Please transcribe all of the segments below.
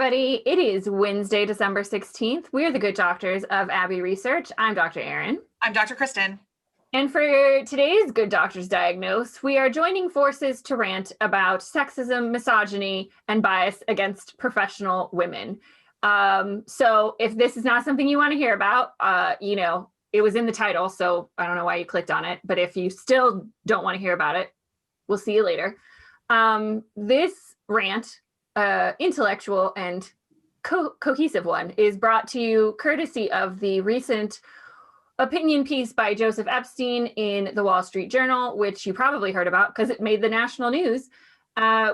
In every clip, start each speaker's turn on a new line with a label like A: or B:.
A: everybody. It is Wednesday, December 16th. We are the Good Doctors of Abbey Research. I'm Dr. Erin.
B: I'm Dr. Kristen.
A: And for today's Good Doctors Diagnose, we are joining forces to rant about sexism, misogyny, and bias against professional women. So if this is not something you want to hear about, it was in the title, so I don't know why you clicked on it. But if you still don't want to hear about it, we'll see you later. This rant, intellectual and cohesive one, is brought to you courtesy of the recent opinion piece by Joseph Epstein in the Wall Street Journal, which you probably heard about because it made the national news,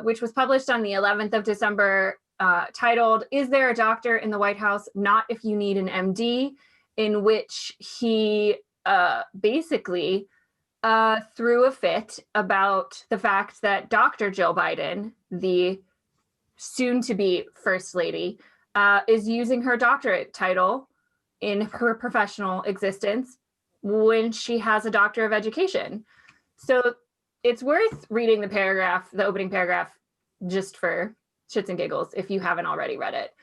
A: which was published on the 11th of December, titled, "Is There a Doctor in the White House? Not If You Need an MD," in which he basically threw a fit about the fact that Dr. Jill Biden, the soon-to-be First Lady, is using her doctorate title in her professional existence when she has a Doctor of Education. So it's worth reading the opening paragraph, just for shits and giggles, if you haven't already read it.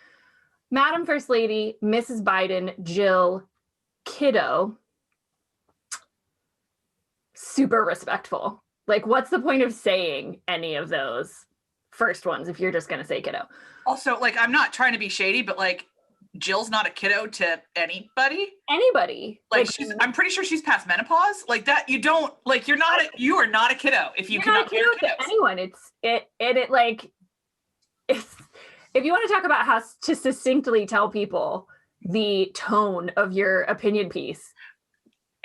A: Madam First Lady, Mrs. Biden, Jill, kiddo. Super respectful. Like, what's the point of saying any of those first ones if you're just going to say kiddo?
B: Also, like, I'm not trying to be shady, but like, Jill's not a kiddo to anybody.
A: Like
B: I'm pretty sure she's past menopause. Like that, you don't like. You are not a kiddo if you cannot bear kiddos.
A: To anyone. It's if you want to talk about how to succinctly tell people the tone of your opinion piece,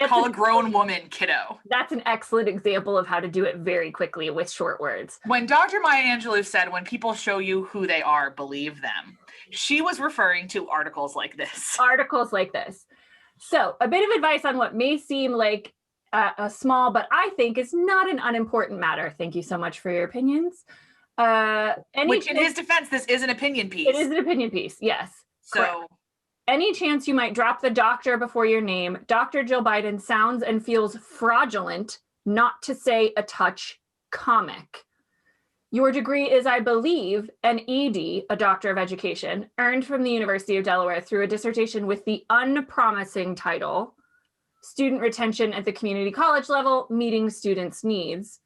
B: call a grown woman kiddo.
A: That's an excellent example of how to do it very quickly with short words.
B: When Dr. Maya Angelou said, "When people show you who they are, believe them," she was referring to articles like this.
A: So a bit of advice on what may seem like a small, but I think is not an unimportant matter. Thank you so much for your opinions.
B: Which, in his defense, this is an opinion piece.
A: It is an opinion piece, yes.
B: So,
A: correct. Any chance you might drop the doctor before your name, Dr. Jill Biden sounds and feels fraudulent, not to say a touch comic. Your degree is, I believe, an ED, a Doctor of Education, earned from the University of Delaware through a dissertation with the unpromising title, Student Retention at the Community College Level, Meeting Students' Needs.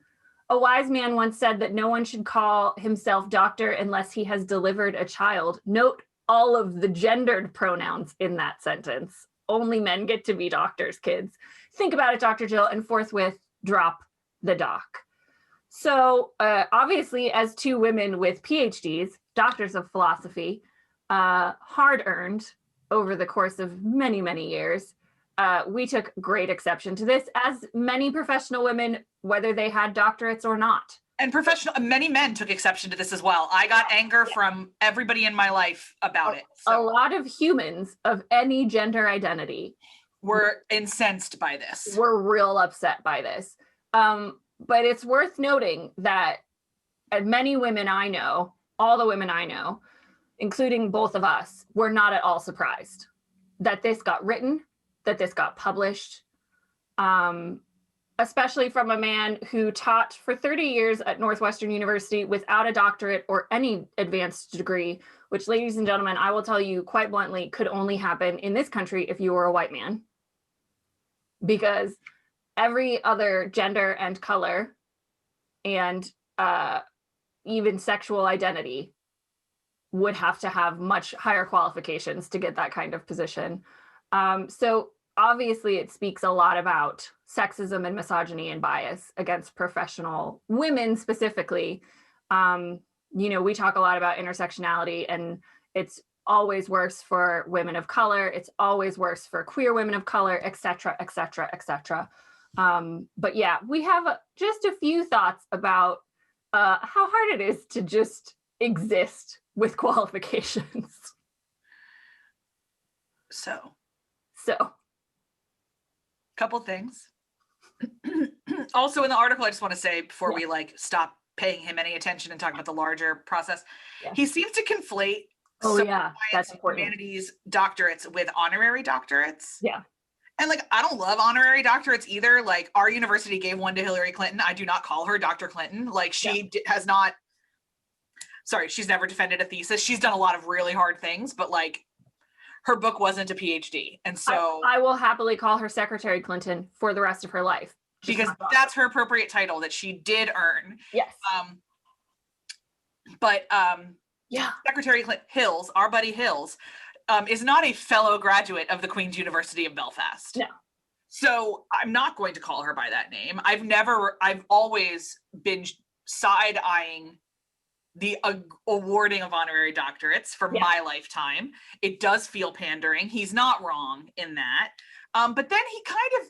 A: A wise man once said that no one should call himself doctor unless he has delivered a child. Note all of the gendered pronouns in that sentence. Only men get to be doctors, kids. Think about it, Dr. Jill, and forthwith drop the doc. So obviously, as two women with PhDs, doctors of philosophy, hard-earned over the course of many, many years, we took great exception to this, as many professional women, whether they had doctorates or not.
B: And many men took exception to this as well. I got anger from everybody in my life about it.
A: So. A lot of humans of any gender identity
B: were incensed by this.
A: We're real upset by this. But it's worth noting that many women I know, all the women I know, including both of us, were not at all surprised that this got written, that this got published, especially from a man who taught for 30 years at Northwestern University without a doctorate or any advanced degree, which, ladies and gentlemen, I will tell you quite bluntly, could only happen in this country if you were a white man. Because every other gender and color and even sexual identity would have to have much higher qualifications to get that kind of position. So obviously it speaks a lot about sexism and misogyny and bias against professional women specifically. We talk a lot about intersectionality, and it's always worse for women of color. It's always worse for queer women of color, et cetera, et cetera, et cetera. But yeah, we have just a few thoughts about how hard it is to just exist with qualifications.
B: So.
A: Couple
B: things. Also in the article, I just want to say before we stop paying him any attention and talk about the larger process, he seems to conflate
A: that's important.
B: Humanities doctorates with honorary doctorates.
A: Yeah.
B: And I don't love honorary doctorates either. Our university gave one to Hillary Clinton. I do not call her Dr. Clinton. She has not. sorry, she's never defended a thesis. She's done a lot of really hard things, but like her book wasn't a PhD. And so
A: I will happily call her Secretary Clinton for the rest of her life.
B: Because that's her appropriate title that she did earn.
A: Yes.
B: Yeah, Secretary Hills, our buddy Hills, is not a fellow graduate of the Queen's University of Belfast.
A: No.
B: So I'm not going to call her by that name. I've always been side-eyeing the awarding of honorary doctorates for my lifetime. It does feel pandering. He's not wrong in that. But then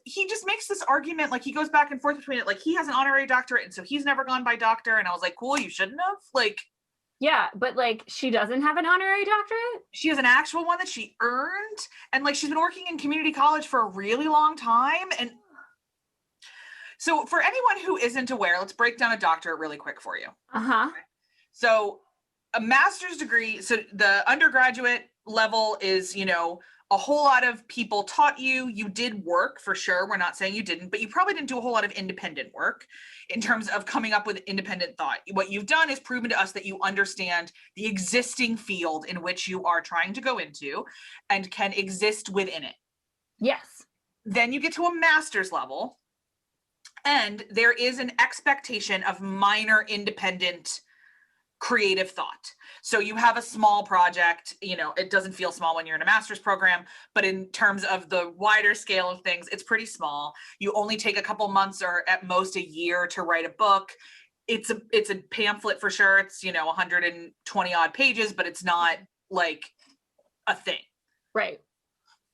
B: he just makes this argument, like he goes back and forth between it, like he has an honorary doctorate and so he's never gone by doctor. And I was like, cool, you shouldn't have. Like,
A: yeah, but like she doesn't have an honorary doctorate.
B: She has an actual one that she earned, and like she's been working in community college for a really long time. And so for anyone who isn't aware, let's break down a doctorate really quick for you.
A: Okay.
B: So a master's degree, so the undergraduate level is, you know, a whole lot of people taught you, you did work for sure. We're not saying you didn't, but you probably didn't do a whole lot of independent work in terms of coming up with independent thought. What you've done is proven to us that you understand the existing field in which you are trying to go into and can exist within it.
A: Yes.
B: Then you get to a master's level and there is an expectation of minor independent creative thought. So you have a small project, you know, it doesn't feel small when you're in a master's program, but in terms of the wider scale of things, it's pretty small. You only take a couple months or at most a year to write a book. It's a pamphlet for sure. It's, you know, 120 odd pages, but it's not like a thing.
A: Right.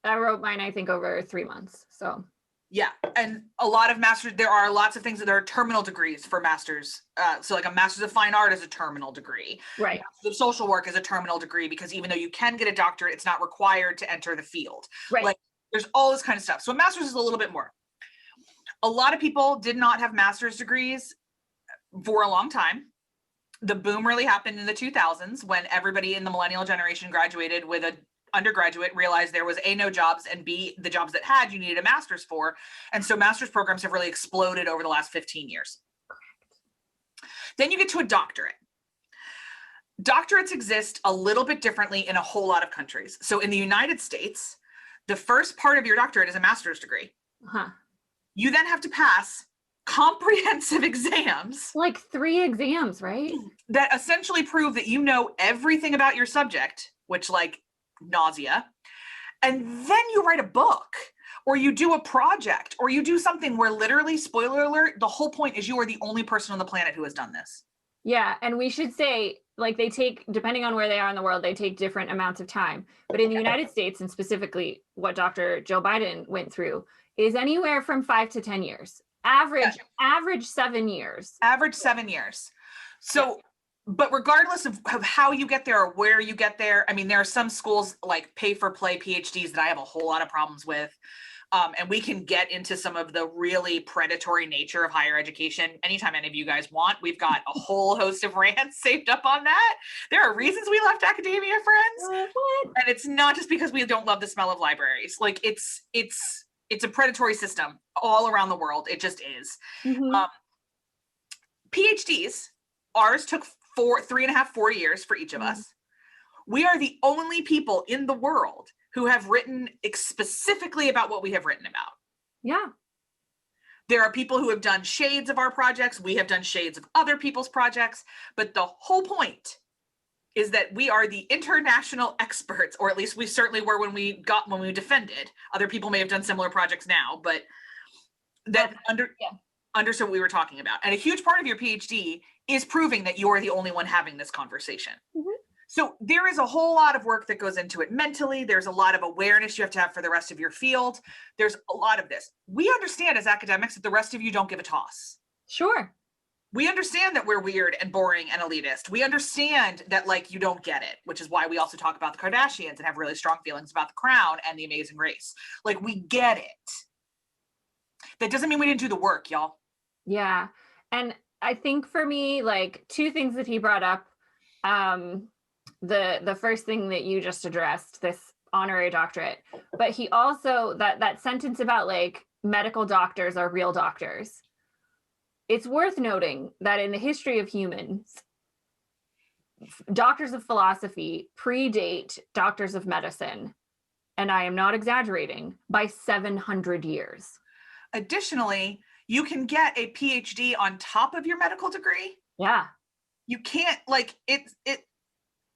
A: I wrote mine, I think, over 3 months. So
B: yeah, and a lot of masters, there are lots of things that are terminal degrees for masters. So like a master's of fine art is a terminal degree.
A: Right.
B: The social work is a terminal degree because even though you can get a doctorate, it's not required to enter the field.
A: Right.
B: Like there's all this kind of stuff. So a master's is a little bit more. A lot of people did not have master's degrees for a long time. The boom really happened in the 2000s when everybody in the millennial generation graduated with a undergraduate, realized there was A, no jobs, and B, the jobs that had you needed a master's for. And so master's programs have really exploded over the last 15 years. Then you get to a doctorate. Doctorates exist a little bit differently in a whole lot of countries. So in the United States, the first part of your doctorate is a master's degree.
A: Uh-huh.
B: You then have to pass comprehensive exams.
A: Like 3 exams, right?
B: That essentially prove that you know everything about your subject, which like nausea, and then you write a book or you do a project or you do something where literally, spoiler alert, the whole point is you are the only person on the planet who has done this.
A: Yeah, and we should say, like, they take, depending on where they are in the world, they take different amounts of time. But in the United States, and specifically what Dr. Joe Biden went through, is anywhere from 5 to 10 years. Average 7 years.
B: Average 7 years. So but regardless of how you get there or where you get there, I mean, there are some schools like pay for play PhDs that I have a whole lot of problems with. And we can get into some of the really predatory nature of higher education anytime any of you guys want. We've got a whole host of rants saved up on that. There are reasons we left academia, friends.
A: What?
B: And it's not just because we don't love the smell of libraries. Like it's a predatory system all around the world. It just is.
A: Mm-hmm.
B: PhDs, ours took 4 years for each of us. We are the only people in the world who have written specifically about what we have written about.
A: Yeah.
B: There are people who have done shades of our projects. We have done shades of other people's projects. But the whole point is that we are the international experts, or at least we certainly were when we defended. Other people may have done similar projects now, but that understood what we were talking about. And a huge part of your PhD is proving that you're the only one having this conversation. Mm-hmm. So there is a whole lot of work that goes into it mentally. There's a lot of awareness you have to have for the rest of your field. There's a lot of this. We understand as academics that the rest of you don't give a toss.
A: Sure.
B: We understand that we're weird and boring and elitist. We understand that like you don't get it, which is why we also talk about the Kardashians and have really strong feelings about The Crown and The Amazing Race. Like we get it. That doesn't mean we didn't do the work, y'all.
A: Yeah. And I think for me, like 2 things that he brought up, the first thing that you just addressed, this honorary doctorate, but he also, that sentence about like medical doctors are real doctors. It's worth noting that in the history of humans, doctors of philosophy predate doctors of medicine, and I am not exaggerating, by 700 years.
B: Additionally, you can get a PhD on top of your medical degree.
A: Yeah.
B: You can't, like,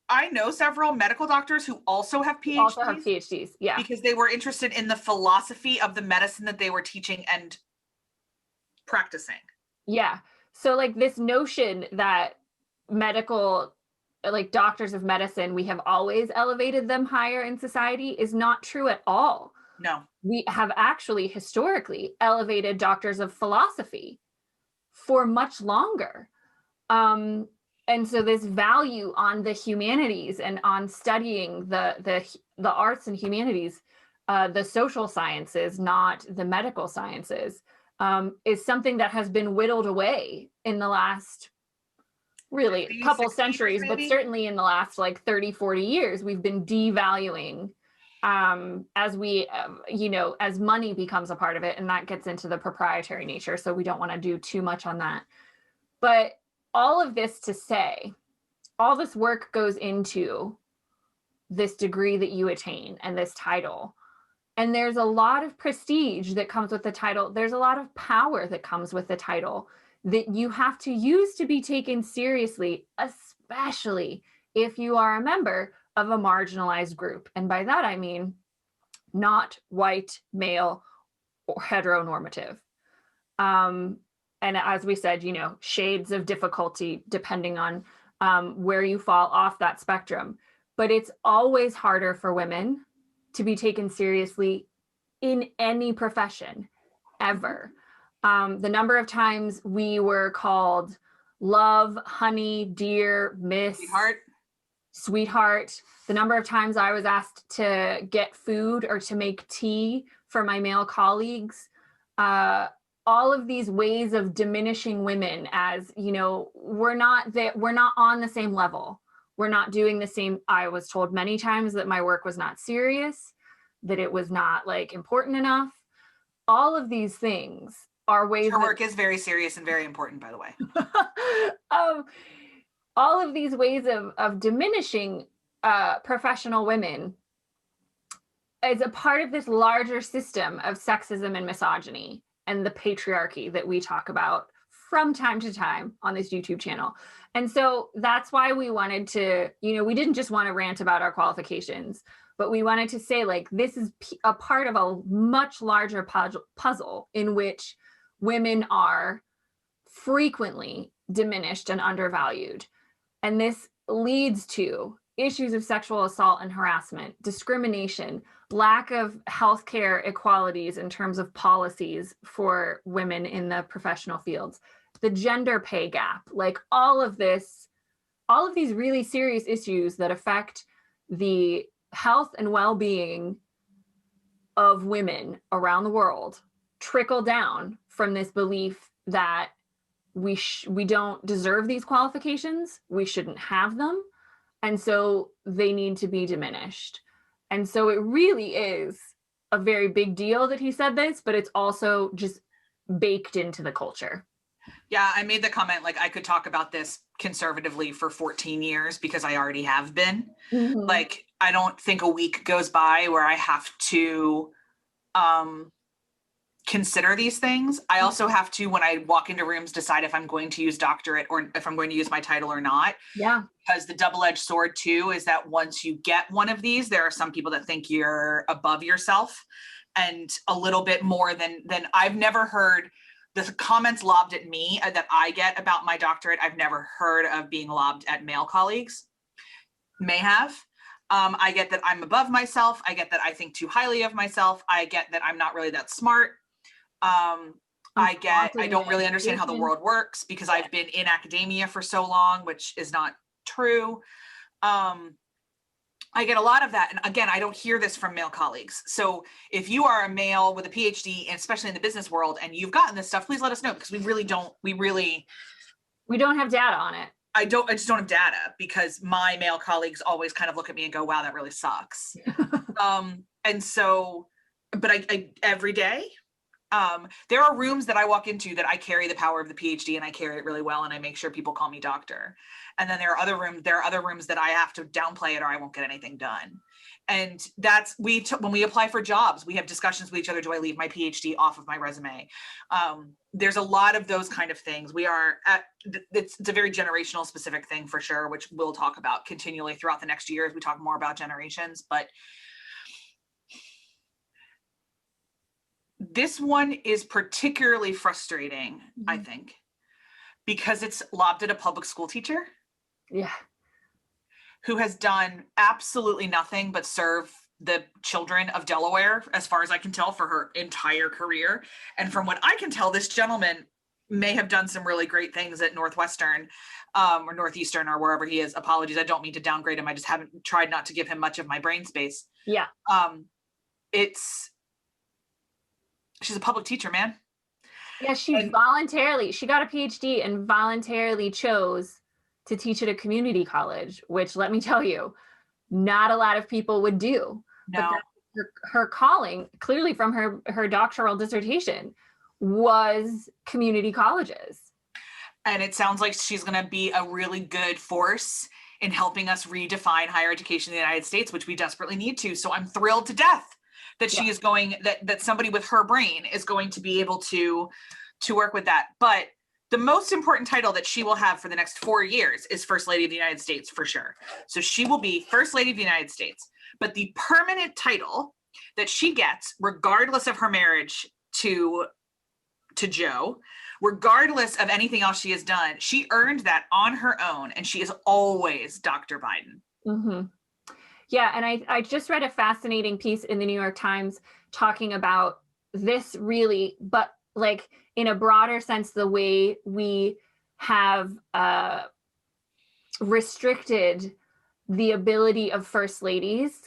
B: I know several medical doctors who also have PhDs.
A: Also have PhDs, yeah.
B: Because they were interested in the philosophy of the medicine that they were teaching and practicing.
A: Yeah. So like this notion that medical, like doctors of medicine, we have always elevated them higher in society is not true at all.
B: No.
A: We have actually historically elevated doctors of philosophy for much longer. And so this value on the humanities and on studying the arts and humanities, the social sciences, not the medical sciences, is something that has been whittled away in the last really
B: 50,
A: couple
B: 60 years,
A: centuries, but
B: maybe?
A: certainly in the last like 30, 40 years, we've been devaluing as we, as money becomes a part of it, and that gets into the proprietary nature. So we don't want to do too much on that. But all of this to say, all this work goes into this degree that you attain and this title. And there's a lot of prestige that comes with the title. There's a lot of power that comes with the title that you have to use to be taken seriously, especially if you are a member of a marginalized group. And by that, I mean not white, male, or heteronormative. And as we said, shades of difficulty depending on where you fall off that spectrum. But it's always harder for women to be taken seriously in any profession, ever. The number of times we were called love, honey, dear, miss, sweetheart. The number of times I was asked to get food or to make tea for my male colleagues. All of these ways of diminishing women as, we're not on the same level. We're not doing the same. I was told many times that my work was not serious, that it was not like important enough. All of these things are ways.
B: Your work is very serious and very important, by the way.
A: All of these ways of diminishing professional women is a part of this larger system of sexism and misogyny and the patriarchy that we talk about from time to time on this YouTube channel. And so that's why we wanted to, we didn't just want to rant about our qualifications, but we wanted to say, like, this is a part of a much larger puzzle in which women are frequently diminished and undervalued. And this leads to issues of sexual assault and harassment, discrimination, lack of healthcare equalities in terms of policies for women in the professional fields, the gender pay gap, like all of these really serious issues that affect the health and well-being of women around the world trickle down from this belief that we don't deserve these qualifications, we shouldn't have them, and so they need to be diminished. And so it really is a very big deal that he said this, but it's also just baked into the culture.
B: Yeah, I made the comment, like, I could talk about this conservatively for 14 years because I already have been. Mm-hmm. Like, I don't think a week goes by where I have to consider these things. I also have to, when I walk into rooms, decide if I'm going to use doctorate or if I'm going to use my title or not.
A: Yeah.
B: Because the double-edged sword too is that once you get one of these, there are some people that think you're above yourself and a little bit more than I've never heard the comments lobbed at me that I get about my doctorate. I've never heard of being lobbed at male colleagues. May have. I get that I'm above myself. I get that I think too highly of myself. I get that I'm not really that smart. I don't really understand how the world works because I've been in academia for so long, which is not true. I get a lot of that. And again, I don't hear this from male colleagues. So if you are a male with a PhD, and especially in the business world, and you've gotten this stuff, please let us know, because we
A: don't have data on it.
B: I just don't have data, because my male colleagues always kind of look at me and go, wow, that really sucks. And so, but I every day There are rooms that I walk into that I carry the power of the PhD and I carry it really well. And I make sure people call me doctor. And then there are other rooms that I have to downplay it or I won't get anything done. And that's, when we apply for jobs, we have discussions with each other. Do I leave my PhD off of my resume? There's a lot of those kind of things. It's a very generational specific thing for sure, which we'll talk about continually throughout the next year as we talk more about generations. But this one is particularly frustrating, I think, because it's lobbed at a public school teacher.
A: Yeah.
B: Who has done absolutely nothing but serve the children of Delaware, as far as I can tell, for her entire career. And from what I can tell, this gentleman may have done some really great things at Northwestern or Northeastern or wherever he is. Apologies, I don't mean to downgrade him. I just haven't tried not to give him much of my brain space.
A: Yeah.
B: She's a public teacher, man.
A: Yeah, she got a PhD and voluntarily chose to teach at a community college, which, let me tell you, not a lot of people would do.
B: No.
A: But her calling, clearly from her doctoral dissertation, was community colleges.
B: And it sounds like she's going to be a really good force in helping us redefine higher education in the United States, which we desperately need to. So I'm thrilled to death that she is going, that somebody with her brain is going to be able to work with that. But the most important title that she will have for the next 4 years is First Lady of the United States, for sure. So she will be First Lady of the United States. But the permanent title that she gets, regardless of her marriage to Joe, regardless of anything else she has done, she earned that on her own. And she is always Dr. Biden.
A: Mm-hmm. Yeah. And I just read a fascinating piece in the New York Times talking about this really, but like in a broader sense, the way we have restricted the ability of first ladies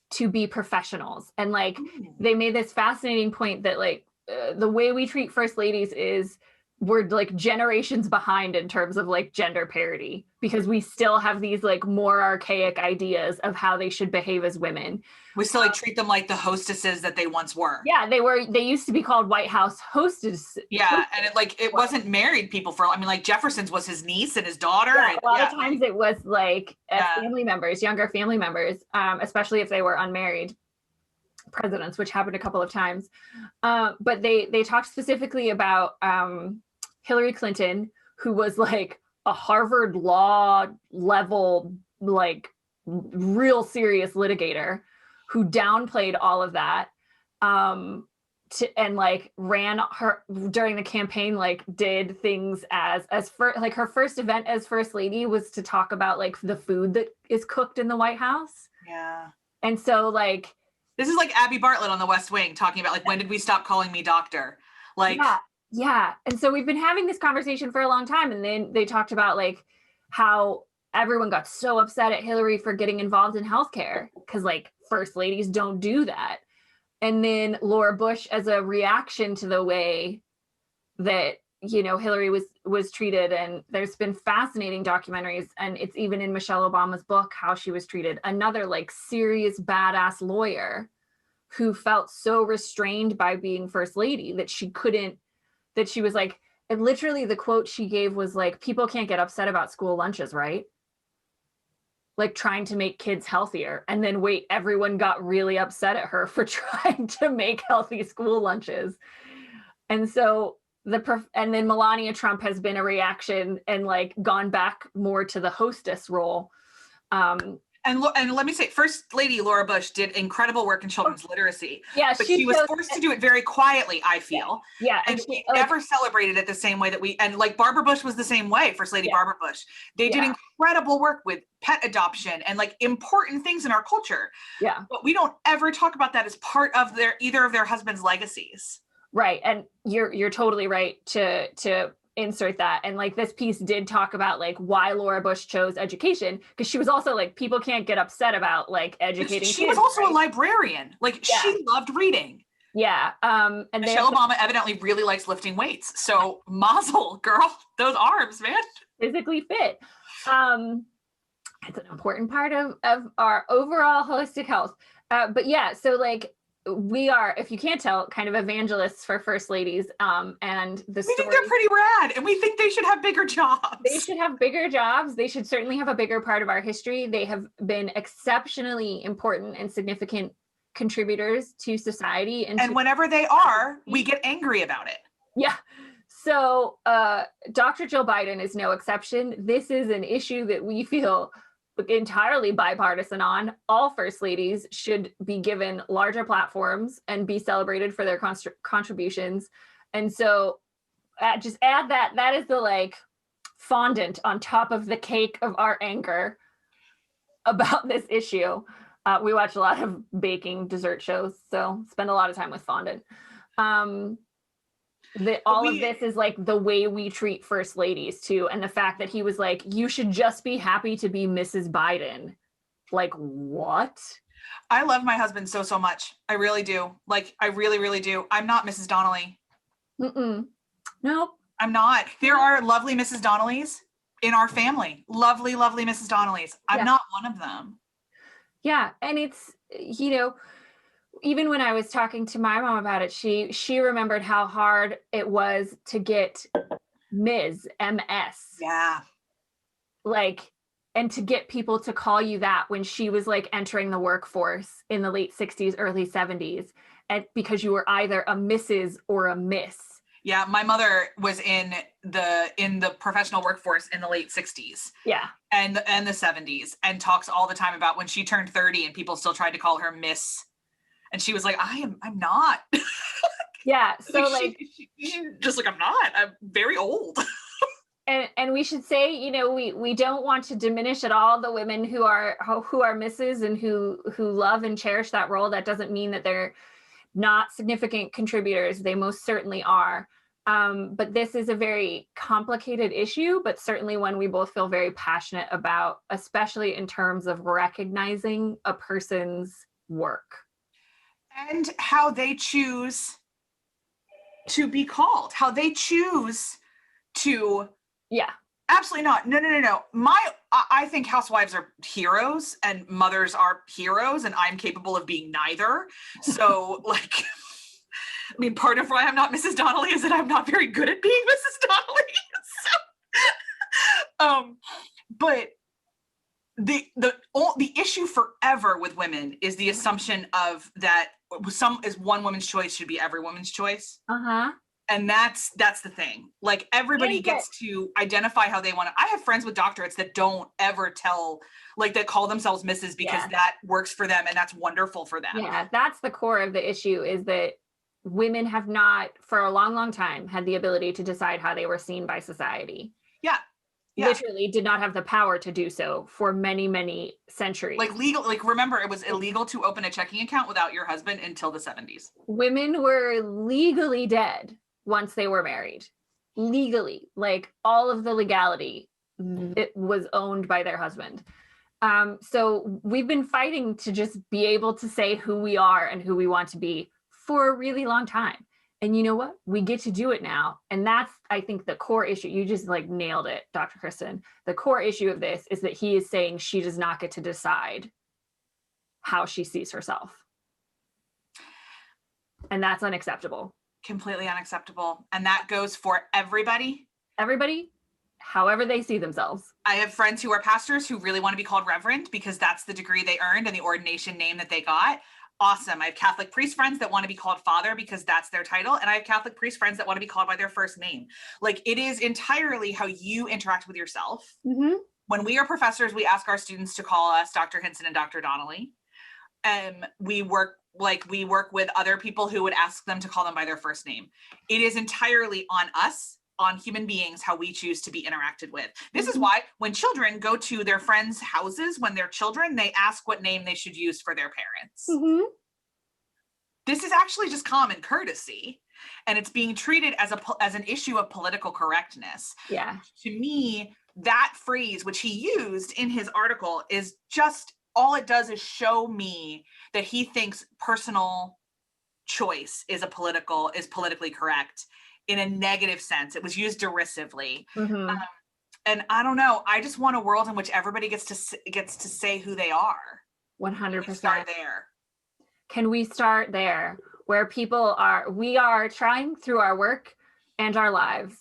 A: to be professionals. And like, they made this fascinating point that like the way we treat first ladies is we're like generations behind in terms of like gender parity, because we still have these like more archaic ideas of how they should behave as women.
B: We still like treat them like the hostesses that they once were.
A: Yeah, they used to be called White House hostess.
B: Yeah, and it wasn't married people like Jefferson's was his niece and his daughter.
A: Yeah,
B: and,
A: a lot of times it was like family members, younger family members, especially if they were unmarried presidents, which happened a couple of times. But they talked specifically about Hillary Clinton, who was like a Harvard law level, like real serious litigator, who downplayed all of that and like ran her during the campaign, like did things as like her first event as first lady was to talk about like the food that is cooked in the White House.
B: Yeah.
A: And so like,
B: this is like Abby Bartlett on the West Wing talking about like, when did we stop calling me doctor? Like,
A: yeah. And so we've been having this conversation for a long time. And then they talked about like how everyone got so upset at Hillary for getting involved in healthcare because like first ladies don't do that. And then Laura Bush, as a reaction to the way that, you know, Hillary was treated. And there's been fascinating documentaries, and it's even in Michelle Obama's book, how she was treated. Another like serious badass lawyer who felt so restrained by being first lady that she was like, and literally the quote she gave was like, people can't get upset about school lunches, right? Like trying to make kids healthier. And then wait, everyone got really upset at her for trying to make healthy school lunches. And so and then Melania Trump has been a reaction and like gone back more to the hostess role.
B: And let me say, First Lady Laura Bush did incredible work in children's literacy.
A: Yeah,
B: but she was forced to do it very quietly, I feel.
A: Yeah.
B: And she never celebrated it the same way that and like Barbara Bush was the same way, First Lady Barbara Bush. They did incredible work with pet adoption and like important things in our culture.
A: Yeah.
B: But we don't ever talk about that as part of either of their husbands' legacies.
A: Right. And you're totally right to insert that. And like this piece did talk about like why Laura Bush chose education, because she was also like, people can't get upset about like educating
B: she
A: kids,
B: was also a librarian. Like she loved reading.
A: Yeah. And
B: Michelle Obama evidently really likes lifting weights. So mazel, girl, those arms, man.
A: Physically fit. It's an important part of our overall holistic health. But yeah, so like we are, if you can't tell, kind of evangelists for first ladies. And the
B: We think they're pretty rad, and we think they should have bigger jobs.
A: They should have bigger jobs. They should certainly have a bigger part of our history. They have been exceptionally important and significant contributors to society.
B: And whenever they are, we get angry about it.
A: Yeah. So Dr. Jill Biden is no exception. This is an issue that we feel entirely bipartisan on. All first ladies should be given larger platforms and be celebrated for their contributions. And so just add that is the like fondant on top of the cake of our anger about this issue. We watch a lot of baking dessert shows, so spend a lot of time with fondant. All of this is like the way we treat first ladies too. And the fact that he was like, you should just be happy to be Mrs. Biden. Like, what?
B: I love my husband so much. I really do. Like, I really, really do. I'm not Mrs. Donnelly.
A: Nope.
B: I'm not. There are lovely Mrs. Donnellys in our family. Lovely, lovely Mrs. Donnellys. I'm not one of them.
A: Yeah. And it's, you know, even when I was talking to my mom about it, she remembered how hard it was to get Ms. MS.
B: Yeah.
A: Like, and to get people to call you that when she was like entering the workforce in the late 60s, early 70s, and because you were either a Mrs. or a Miss.
B: Yeah, my mother was in the professional workforce in the late 60s.
A: Yeah.
B: And the 70s, and talks all the time about when she turned 30 and people still tried to call her Miss. And she was like, I'm not.
A: Yeah. So like
B: she just like, I'm not. I'm very old.
A: And we should say, you know, we don't want to diminish at all the women who are Mrs. and who love and cherish that role. That doesn't mean that they're not significant contributors. They most certainly are. But this is a very complicated issue, but certainly one we both feel very passionate about, especially in terms of recognizing a person's work.
B: And how they choose to be called, how they choose to.
A: Yeah.
B: Absolutely not. No. I think housewives are heroes and mothers are heroes, and I'm capable of being neither. So like, I mean, part of why I'm not Mrs. Donnelly is that I'm not very good at being Mrs. Donnelly. But the issue forever with women is the assumption of that one woman's choice should be every woman's choice. And that's the thing. Like, everybody gets to identify how they want to. I have friends with doctorates that don't ever that call themselves Mrs. because that works for them and that's wonderful for them.
A: Yeah, that's the core of the issue, is that women have not, for a long, long time, had the ability to decide how they were seen by society.
B: Yeah.
A: Literally did not have the power to do so for many, many centuries.
B: Remember, it was illegal to open a checking account without your husband until the 70s.
A: Women were legally dead once they were married. Legally, like all of the legality, it was owned by their husband. So we've been fighting to just be able to say who we are and who we want to be for a really long time. And you know what? We get to do it now. And that's, I think, the core issue. You just like nailed it, Dr. Kristen. The core issue of this is that he is saying she does not get to decide how she sees herself. And that's unacceptable.
B: Completely unacceptable. And that goes for everybody.
A: Everybody, however they see themselves. I
B: have friends who are pastors who really want to be called reverend because that's the degree they earned and the ordination name that they got. Awesome. I have Catholic priest friends that want to be called father because that's their title. And I have Catholic priest friends that want to be called by their first name. Like, it is entirely how you interact with yourself.
A: Mm-hmm.
B: When we are professors, we ask our students to call us Dr. Hinson and Dr. Donnelly. We work with other people who would ask them to call them by their first name. It is entirely on us, on human beings, how we choose to be interacted with. This is why when children go to their friends' houses, when they're children, they ask what name they should use for their parents.
A: Mm-hmm.
B: This is actually just common courtesy, and it's being treated as an issue of political correctness.
A: Yeah.
B: To me, that phrase, which he used in his article, is just, all it does is show me that he thinks personal choice is politically correct in a negative sense. It was used derisively.
A: Mm-hmm.
B: And I don't know. I just want a world in which everybody gets to say who they are.
A: 100%.
B: Start there.
A: Can we start there where we are trying through our work and our lives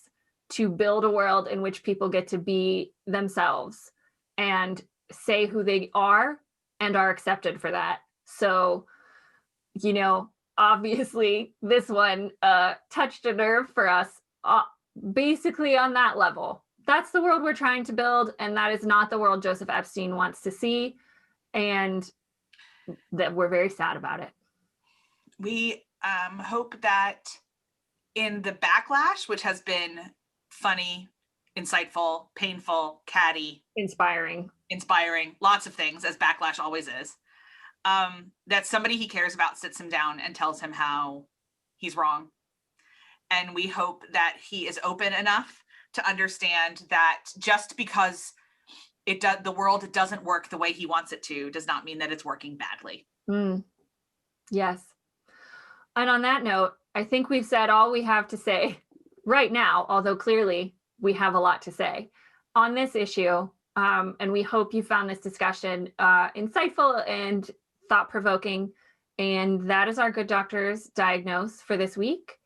A: to build a world in which people get to be themselves and say who they are and are accepted for that. So, obviously this one touched a nerve for us, basically on that level. That's the world we're trying to build, and that is not the world Joseph Epstein wants to see, and that we're very sad about it.
B: We hope that in the backlash, which has been funny, insightful, painful, catty,
A: inspiring,
B: lots of things, as backlash always is, that somebody he cares about sits him down and tells him how he's wrong. And we hope that he is open enough to understand that just because the world doesn't work the way he wants it to does not mean that it's working badly.
A: Yes. And on that note, I think we've said all we have to say right now, although clearly we have a lot to say on this issue. And we hope you found this discussion insightful and thought-provoking. And that is our Good Doctors Diagnose for this week.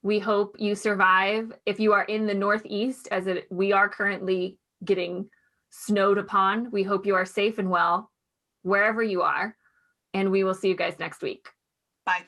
A: We hope you survive. If you are in the Northeast, we are currently getting snowed upon, we hope you are safe and well wherever you are. And we will see you guys next week.
B: Bye.